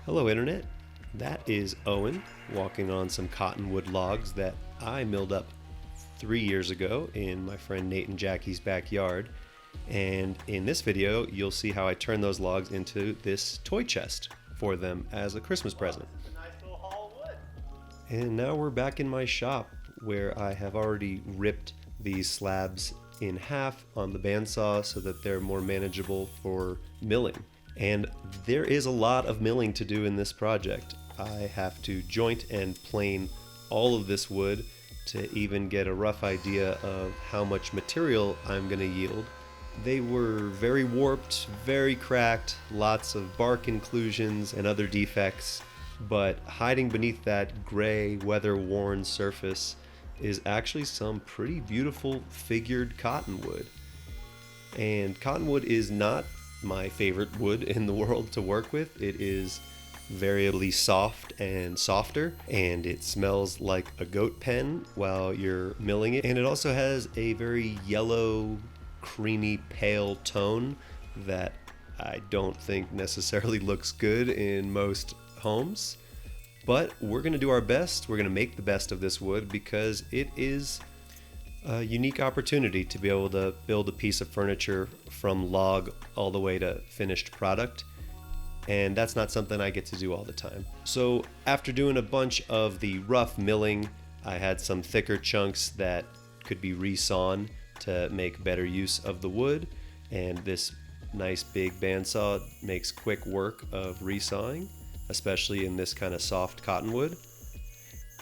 Hello Internet, that is Owen walking on some cottonwood logs that I milled up 3 years ago in my friend Nate and Jackie's backyard. And in this video, you'll see how I turn those logs into this toy chest for them as a Christmas present. It's a nice little haul of wood. And now we're back in my shop where I have already ripped these slabs in half on the bandsaw so that they're more manageable for milling. And there is a lot of milling to do in this project. I have to joint and plane all of this wood to even get a rough idea of how much material I'm going to yield. They were very warped, very cracked, lots of bark inclusions and other defects, but hiding beneath that gray, weather-worn surface is actually some pretty beautiful figured cottonwood. And cottonwood is not my favorite wood in the world to work with. It is variably soft and softer, and it smells like a goat pen while you're milling it. And it also has a very yellow, creamy, pale tone that I don't think necessarily looks good in most homes. But we're going to do our best. We're going to make the best of this wood because it is a unique opportunity to be able to build a piece of furniture from log all the way to finished product. And that's not something I get to do all the time. So after doing a bunch of the rough milling, I had some thicker chunks that could be resawn to make better use of the wood. And this nice big bandsaw makes quick work of resawing, especially in this kind of soft cottonwood.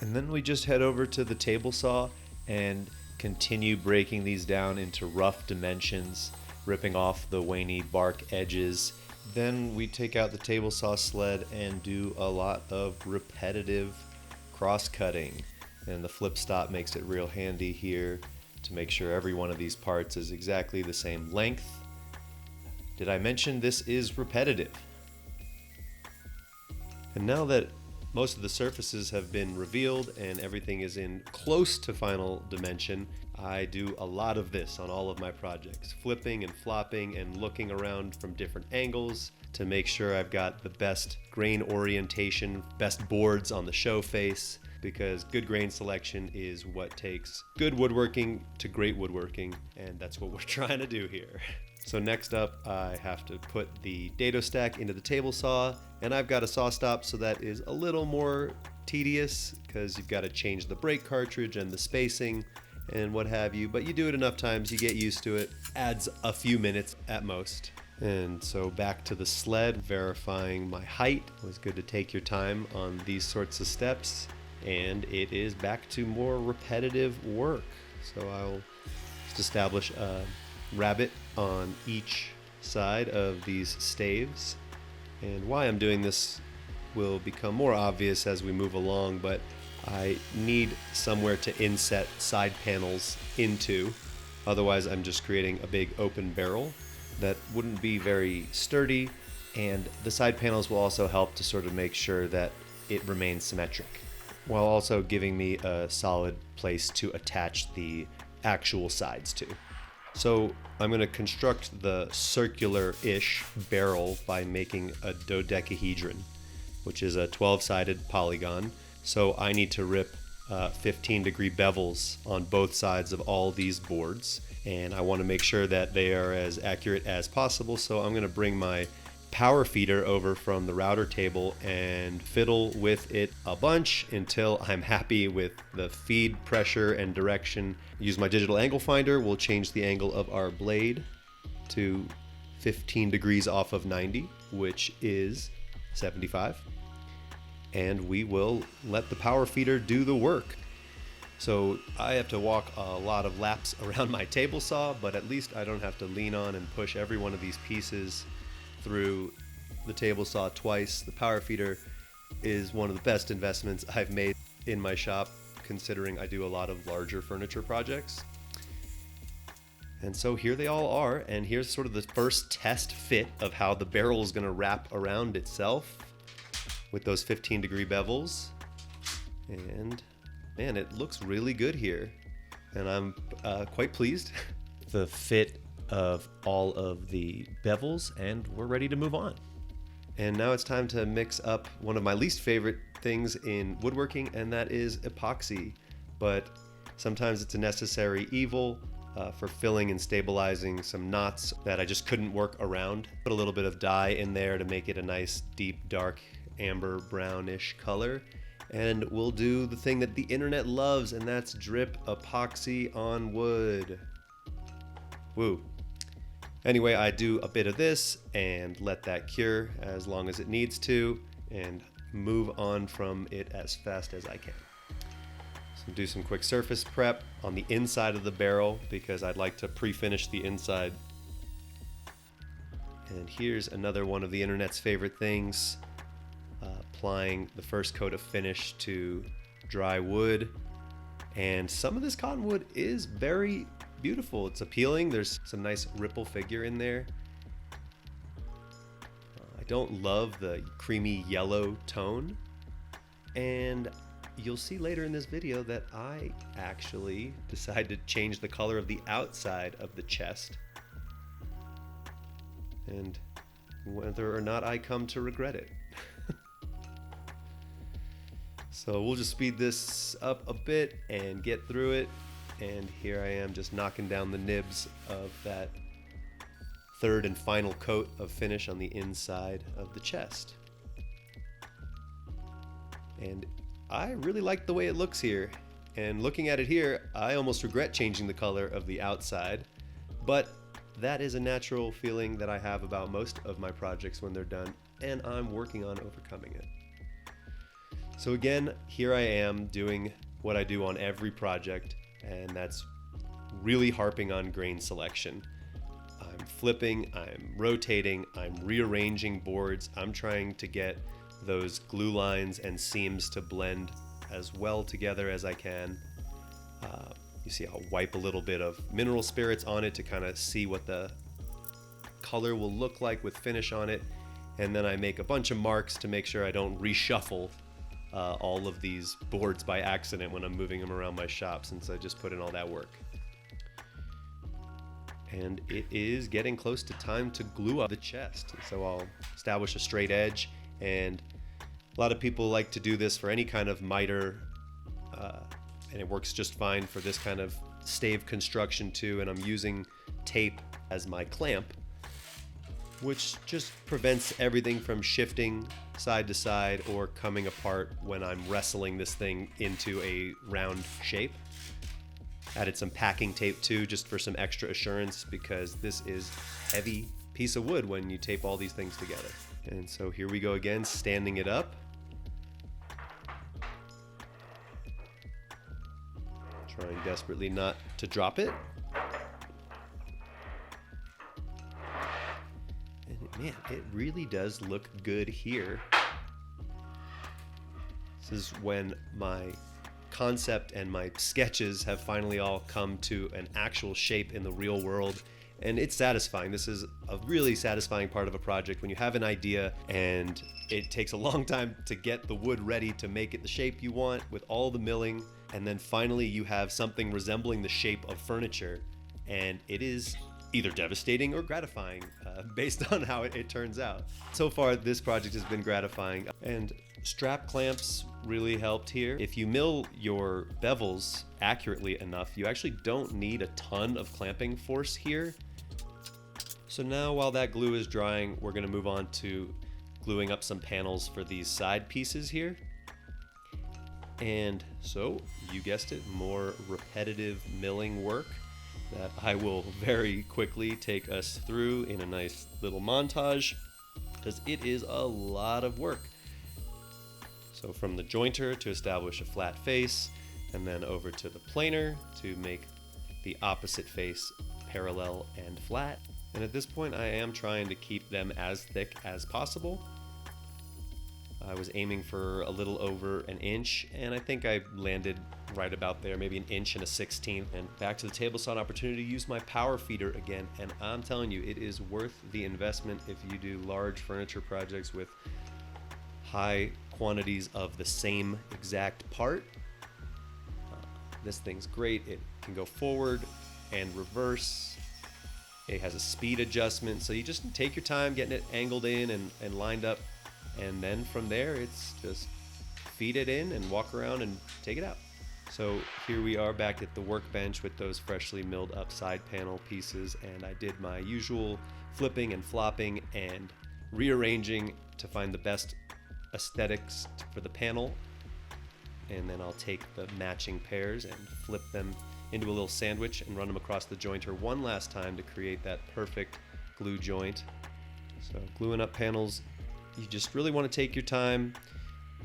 And then we just head over to the table saw and continue breaking these down into rough dimensions, ripping off the waney bark edges. Then we take out the table saw sled and do a lot of repetitive cross-cutting. And the flip stop makes it real handy here to make sure every one of these parts is exactly the same length. Did I mention this is repetitive? And now that most of the surfaces have been revealed and everything is in close to final dimension, I do a lot of this on all of my projects, flipping and flopping and looking around from different angles to make sure I've got the best grain orientation, best boards on the show face, because good grain selection is what takes good woodworking to great woodworking, and that's what we're trying to do here. So next up, I have to put the dado stack into the table saw, and I've got a saw stop, so that is a little more tedious because you've got to change the brake cartridge and the spacing and what have you, but you do it enough times, you get used to it. Adds a few minutes at most. And so back to the sled, verifying my height. It was good to take your time on these sorts of steps, and it is back to more repetitive work. So I'll just establish a rabbet on each side of these staves, and why I'm doing this will become more obvious as we move along, but I need somewhere to inset side panels into, otherwise I'm just creating a big open barrel that wouldn't be very sturdy, and the side panels will also help to sort of make sure that it remains symmetric while also giving me a solid place to attach the actual sides to. So I'm going to construct the circular-ish barrel by making a dodecahedron, which is a 12-sided polygon. So I need to rip 15-degree bevels on both sides of all these boards, and I want to make sure that they are as accurate as possible. So I'm going to bring my power feeder over from the router table and fiddle with it a bunch until I'm happy with the feed pressure and direction. Use my digital angle finder. We'll change the angle of our blade to 15 degrees off of 90, which is 75. And we will let the power feeder do the work. So I have to walk a lot of laps around my table saw, but at least I don't have to lean on and push every one of these pieces through the table saw twice. The power feeder is one of the best investments I've made in my shop, considering I do a lot of larger furniture projects. And so here they all are, and here's sort of the first test fit of how the barrel is going to wrap around itself with those 15-degree bevels. And man, it looks really good here, and I'm quite pleased. The fit of all of the bevels, and we're ready to move on. And now it's time to mix up one of my least favorite things in woodworking, and that is epoxy. But sometimes it's a necessary evil for filling and stabilizing some knots that I just couldn't work around. Put a little bit of dye in there to make it a nice deep dark amber brownish color. And we'll do the thing that the internet loves, and that's drip epoxy on wood. Woo. Anyway, I do a bit of this and let that cure as long as it needs to and move on from it as fast as I can. So do some quick surface prep on the inside of the barrel because I'd like to pre-finish the inside. And here's another one of the internet's favorite things, applying the first coat of finish to dry wood. And some of this cottonwood is very beautiful. It's appealing. There's some nice ripple figure in there. I don't love the creamy yellow tone, and you'll see later in this video that I actually decided to change the color of the outside of the chest, and whether or not I come to regret it. So we'll just speed this up a bit and get through it. And here I am just knocking down the nibs of that third and final coat of finish on the inside of the chest. And I really like the way it looks here. And looking at it here, I almost regret changing the color of the outside, but that is a natural feeling that I have about most of my projects when they're done, and I'm working on overcoming it. So again, here I am doing what I do on every project, and that's really harping on grain selection. I'm flipping, I'm rotating, I'm rearranging boards. I'm trying to get those glue lines and seams to blend as well together as I can. You see I'll wipe a little bit of mineral spirits on it to kind of see what the color will look like with finish on it. And then I make a bunch of marks to make sure I don't reshuffle all of these boards by accident when I'm moving them around my shop, since I just put in all that work. And it is getting close to time to glue up the chest. So I'll establish a straight edge, and a lot of people like to do this for any kind of miter, and it works just fine for this kind of stave construction too. And I'm using tape as my clamp, which just prevents everything from shifting side to side or coming apart when I'm wrestling this thing into a round shape. Added some packing tape too, just for some extra assurance, because this is a heavy piece of wood when you tape all these things together. And so here we go again, standing it up. Trying desperately not to drop it. Man, it really does look good here. This is when my concept and my sketches have finally all come to an actual shape in the real world, and it's satisfying. This is a really satisfying part of a project when you have an idea and it takes a long time to get the wood ready to make it the shape you want with all the milling, and then finally you have something resembling the shape of furniture, and it is either devastating or gratifying based on how it turns out. So far, this project has been gratifying, and strap clamps really helped here. If you mill your bevels accurately enough, you actually don't need a ton of clamping force here. So now, while that glue is drying, we're gonna move on to gluing up some panels for these side pieces here. And so, you guessed it, more repetitive milling work that I will very quickly take us through in a nice little montage, because it is a lot of work. So from the jointer to establish a flat face, and then over to the planer to make the opposite face parallel and flat. And at this point I am trying to keep them as thick as possible. I was aiming for a little over an inch, and I think I landed right about there, maybe 1 1/16 inches. And back to the table saw an opportunity to use my power feeder again, and I'm telling you, it is worth the investment if you do large furniture projects with high quantities of the same exact part. This thing's great. It can go forward and reverse. It has a speed adjustment, so you just take your time getting it angled in and lined up, and then from there it's just feed it in and walk around and take it out. So here we are back at the workbench with those freshly milled up side panel pieces, and I did my usual flipping and flopping and rearranging to find the best aesthetics for the panel. And then I'll take the matching pairs and flip them into a little sandwich and run them across the jointer one last time to create that perfect glue joint. So gluing up panels, you just really want to take your time.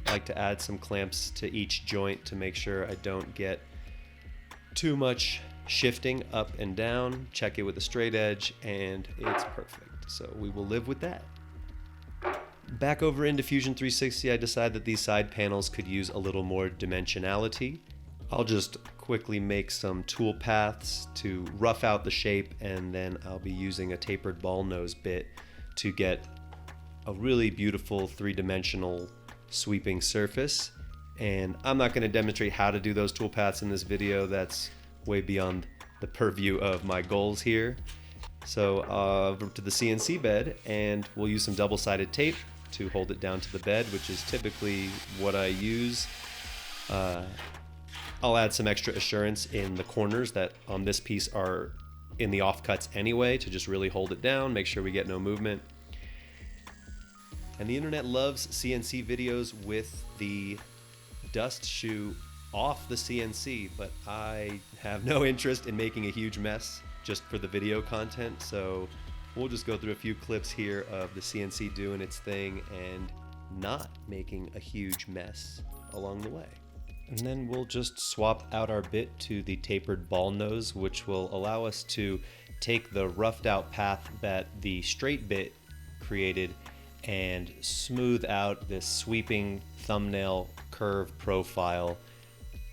I like to add some clamps to each joint to make sure I don't get too much shifting up and down. Check it with a straight edge and it's perfect. So we will live with that. Back over into Fusion 360, I decided that these side panels could use a little more dimensionality. I'll just quickly make some tool paths to rough out the shape, and then I'll be using a tapered ball nose bit to get a really beautiful three-dimensional sweeping surface. And I'm not going to demonstrate how to do those tool paths in this video. That's way beyond the purview of my goals here. So over to the CNC bed, and we'll use some double-sided tape to hold it down to the bed, which is typically what I use. I'll add some extra assurance in the corners that on this piece are in the offcuts anyway, to just really hold it down, make sure we get no movement. And the internet loves CNC videos with the dust shoe off the CNC, but I have no interest in making a huge mess just for the video content, so we'll just go through a few clips here of the CNC doing its thing and not making a huge mess along the way. And then we'll just swap out our bit to the tapered ball nose, which will allow us to take the roughed out path that the straight bit created and smooth out this sweeping thumbnail curve profile.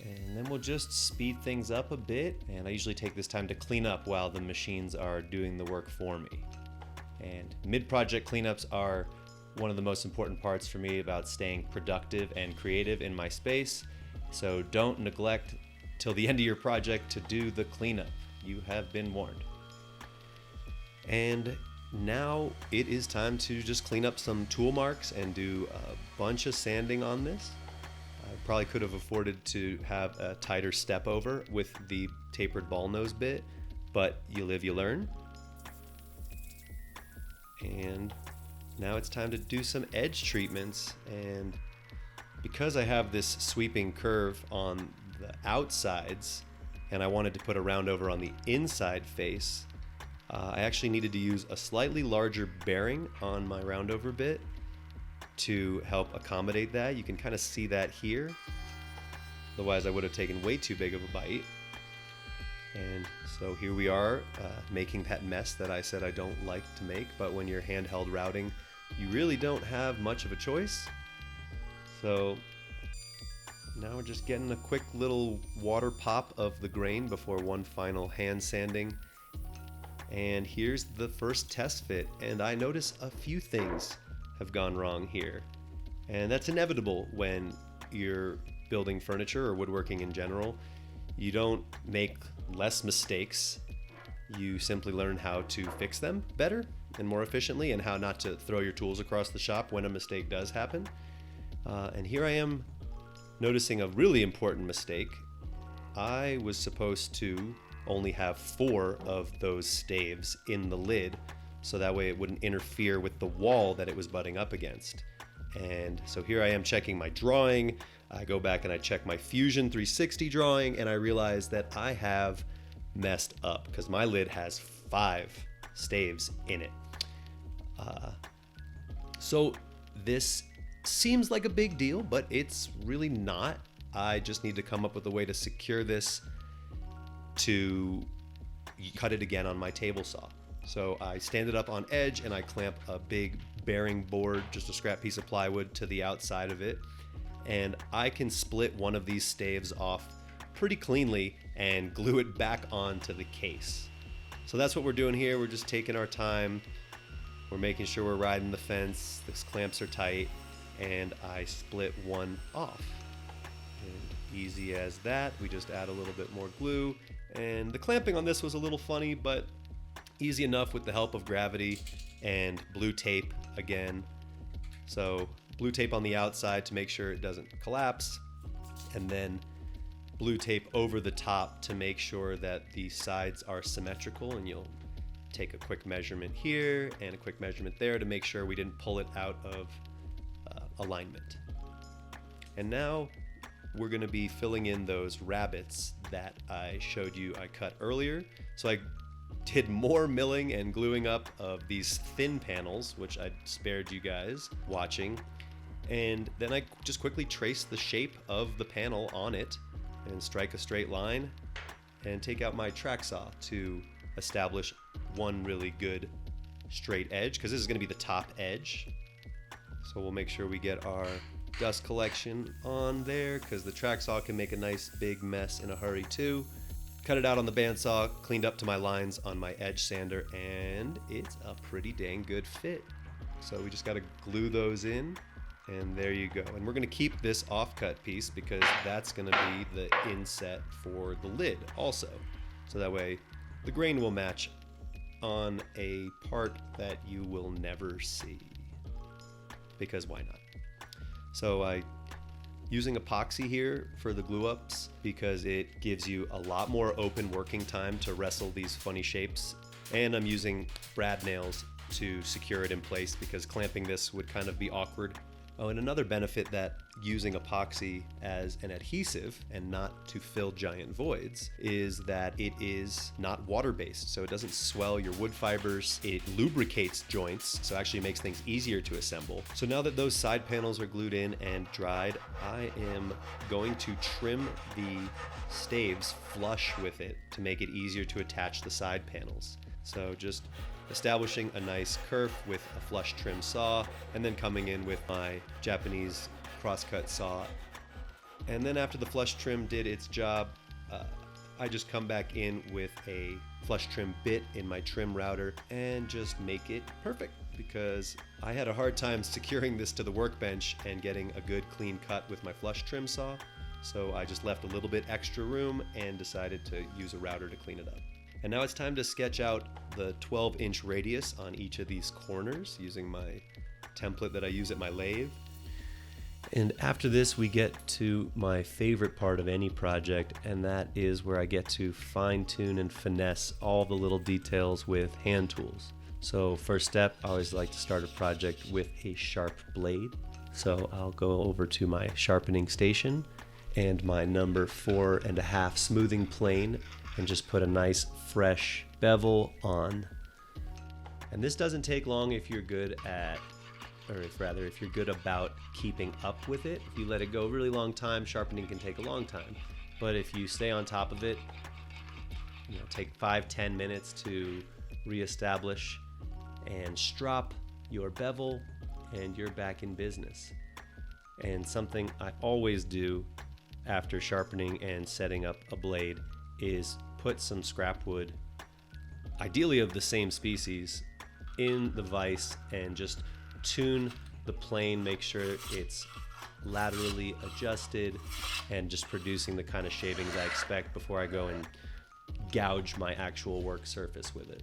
And then we'll just speed things up a bit, and I usually take this time to clean up while the machines are doing the work for me. And mid-project cleanups are one of the most important parts for me about staying productive and creative in my space. So don't neglect till the end of your project to do the cleanup. You have been warned. And now it is time to just clean up some tool marks and do a bunch of sanding on this. I probably could have afforded to have a tighter step over with the tapered ball nose bit, but you live, you learn. And now it's time to do some edge treatments, and because I have this sweeping curve on the outsides and I wanted to put a round over on the inside face, I actually needed to use a slightly larger bearing on my round over bit to help accommodate that. You can kind of see that here. Otherwise I would have taken way too big of a bite. And so here we are making that mess that I said I don't like to make, but when you're handheld routing, you really don't have much of a choice. So now we're just getting a quick little water pop of the grain before one final hand sanding. And here's the first test fit, and I notice a few things have gone wrong here. And that's inevitable when you're building furniture or woodworking in general. You don't make less mistakes, you simply learn how to fix them better and more efficiently, and how not to throw your tools across the shop when a mistake does happen. And here I am noticing a really important mistake. I was supposed to only have 4 of those staves in the lid, so that way it wouldn't interfere with the wall that it was butting up against. And so here I am checking my drawing. I go back and I check my Fusion 360 drawing, and I realize that I have messed up because my lid has 5 staves in it. So this seems like a big deal, but it's really not. I just need to come up with a way to secure this to cut it again on my table saw. So I stand it up on edge and I clamp a big bearing board, just a scrap piece of plywood, to the outside of it. And I can split one of these staves off pretty cleanly and glue it back onto the case. So that's what we're doing here. We're just taking our time. We're making sure we're riding the fence. These clamps are tight, and I split one off. And easy as that. We just add a little bit more glue. And the clamping on this was a little funny, but Easy enough with the help of gravity and blue tape again. So blue tape on the outside to make sure it doesn't collapse, and then blue tape over the top to make sure that the sides are symmetrical, and you'll take a quick measurement here and a quick measurement there to make sure we didn't pull it out of alignment. And now we're going to be filling in those rabbets that I showed you I cut earlier. So I did more milling and gluing up of these thin panels, which I spared you guys watching. And then I just quickly traced the shape of the panel on it and strike a straight line and take out my track saw to establish one really good straight edge, because this is going to be the top edge. So we'll make sure we get our dust collection on there, because the track saw can make a nice big mess in a hurry too. Cut it out on the bandsaw, cleaned up to my lines on my edge sander, and it's a pretty dang good fit. So we just got to glue those in, and there you go. And we're going to keep this offcut piece because that's going to be the inset for the lid also. So that way the grain will match on a part that you will never see, because why not? So I using epoxy here for the glue ups because it gives you a lot more open working time to wrestle these funny shapes. And I'm using brad nails to secure it in place because clamping this would kind of be awkward. Oh, and another benefit that using epoxy as an adhesive and not to fill giant voids is that it is not water-based, so it doesn't swell your wood fibers. It lubricates joints, so actually makes things easier to assemble. So now that those side panels are glued in and dried, I am going to trim the staves flush with it to make it easier to attach the side panels. So just establishing a nice kerf with a flush trim saw, and then coming in with my Japanese crosscut saw. And then after the flush trim did its job, I just come back in with a flush trim bit in my trim router and just make it perfect, because I had a hard time securing this to the workbench and getting a good clean cut with my flush trim saw. So I just left a little bit extra room and decided to use a router to clean it up. And now it's time to sketch out the 12-inch radius on each of these corners using my template that I use at my lathe. And after this, we get to my favorite part of any project, and that is where I get to fine-tune and finesse all the little details with hand tools. So first step, I always like to start a project with a sharp blade. So I'll go over to my sharpening station and my number 4.5 smoothing plane and just put a nice fresh bevel on. And this doesn't take long if you're good at, or if you're good about keeping up with it. If you let it go a really long time, sharpening can take a long time. But if you stay on top of it, take 5-10 minutes to reestablish and strop your bevel, and you're back in business. And something I always do after sharpening and setting up a blade is put some scrap wood, ideally of the same species, in the vise and just tune the plane, make sure it's laterally adjusted and just producing the kind of shavings I expect before I go and gouge my actual work surface with it.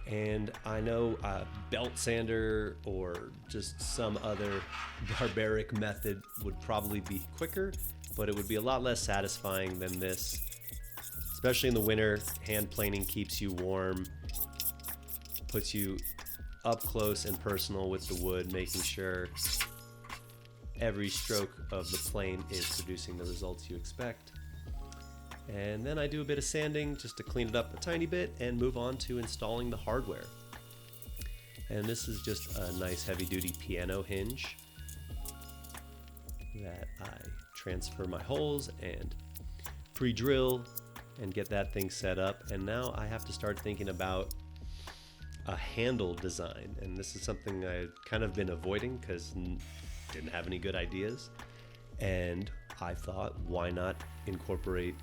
And I know a belt sander or just some other barbaric method would probably be quicker, but it would be a lot less satisfying than this. Especially in the winter, hand planing keeps you warm, puts you up close and personal with the wood, making sure every stroke of the plane is producing the results you expect. And then I do a bit of sanding just to clean it up a tiny bit and move on to installing the hardware. And this is just a nice heavy-duty piano hinge that I transfer my holes and pre-drill and get that thing set up. And now I have to start thinking about a handle design, and this is something I've kind of been avoiding because didn't have any good ideas. And I thought, why not incorporate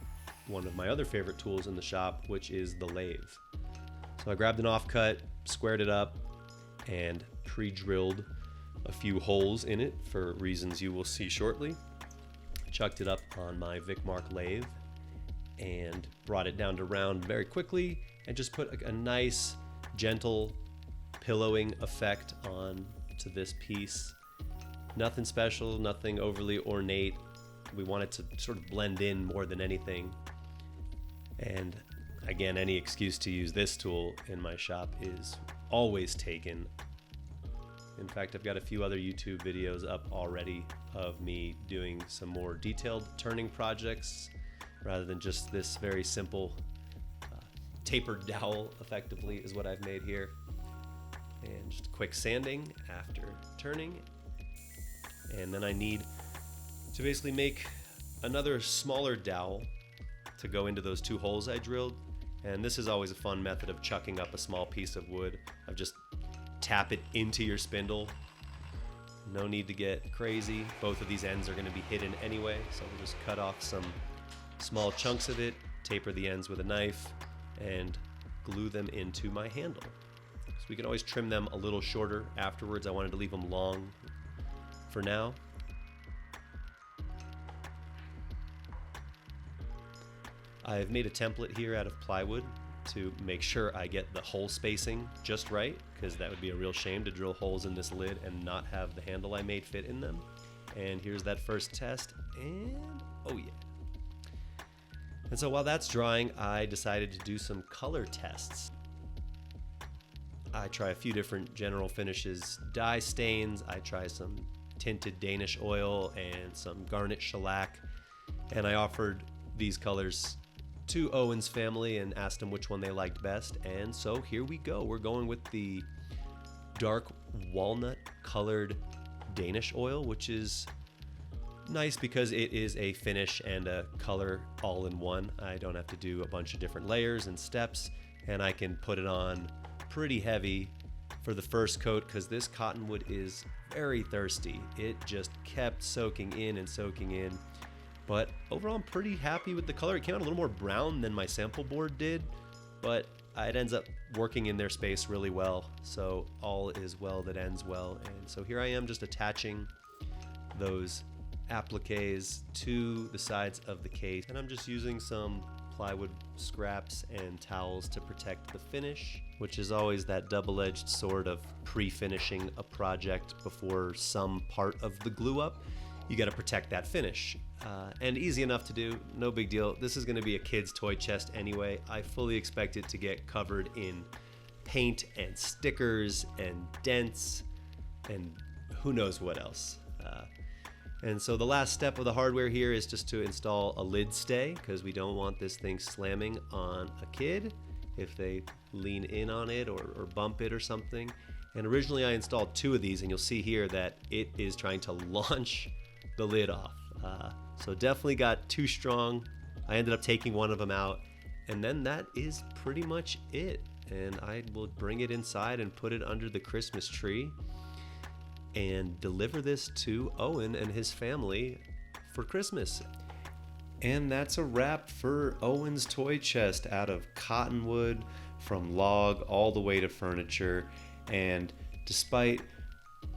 one of my other favorite tools in the shop, which is the lathe. So I grabbed an offcut, squared it up, and pre-drilled a few holes in it for reasons you will see shortly. Chucked it up on my Vicmark lathe, and brought it down to round very quickly and just put a nice gentle pillowing effect on to this piece. Nothing special, nothing overly ornate. We want it to sort of blend in more than anything. And again, any excuse to use this tool in my shop is always taken. In fact, I've got a few other YouTube videos up already of me doing some more detailed turning projects rather than just this very simple tapered dowel, effectively, is what I've made here. And just quick sanding after turning. And then I need to basically make another smaller dowel to go into those 2 holes I drilled. And this is always a fun method of chucking up a small piece of wood. Of just tap it into your spindle. No need to get crazy. Both of these ends are going to be hidden anyway, so we'll just cut off some small chunks of it, taper the ends with a knife, and glue them into my handle. So we can always trim them a little shorter afterwards. I wanted to leave them long for now. I've made a template here out of plywood to make sure I get the hole spacing just right, because that would be a real shame to drill holes in this lid and not have the handle I made fit in them. And here's that first test, and oh yeah. And so while that's drying, I decided to do some color tests. I try a few different general finishes, dye stains, I try some tinted Danish oil and some garnet shellac, and I offered these colors to Owen's family and asked them which one they liked best. And so here we go. We're going with the dark walnut colored Danish oil, which is nice because it is a finish and a color all in one. I don't have to do a bunch of different layers and steps, and I can put it on pretty heavy for the first coat because this cottonwood is very thirsty. It just kept soaking in and soaking in. But overall, I'm pretty happy with the color. It came out a little more brown than my sample board did, but it ends up working in their space really well. So all is well that ends well. And so here I am just attaching those appliques to the sides of the case. And I'm just using some plywood scraps and towels to protect the finish, which is always that double-edged sword of pre-finishing a project before some part of the glue up. You got to protect that finish. And easy enough to do, no big deal. This is going to be a kid's toy chest anyway. I fully expect it to get covered in paint and stickers and dents and who knows what else. And so the last step of the hardware here is just to install a lid stay, because we don't want this thing slamming on a kid if they lean in on it or bump it or something. And originally I installed 2 of these, and you'll see here that it is trying to launch the lid off. So definitely got too strong. I ended up taking one of them out, and then that is pretty much it. And I will bring it inside and put it under the Christmas tree and deliver this to Owen and his family for Christmas. And that's a wrap for Owen's toy chest out of cottonwood, from log all the way to furniture. And despite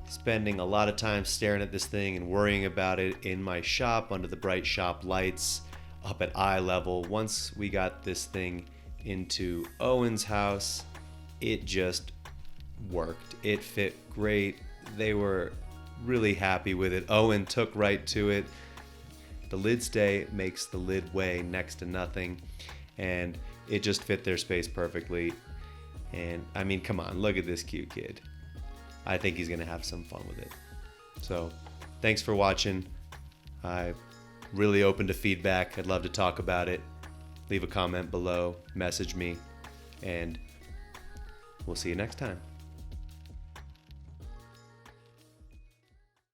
spending a lot of time staring at this thing and worrying about it in my shop under the bright shop lights up at eye level, once we got this thing into Owen's house, it just worked. It fit great. They were really happy with it. Owen took right to it. The lid stay makes the lid weigh next to nothing, and it just fit their space perfectly. And I mean, come on, look at this cute kid. I think he's gonna have some fun with it. So thanks for watching. I'm really open to feedback. I'd love to talk about it. Leave a comment below, message me, and we'll see you next time.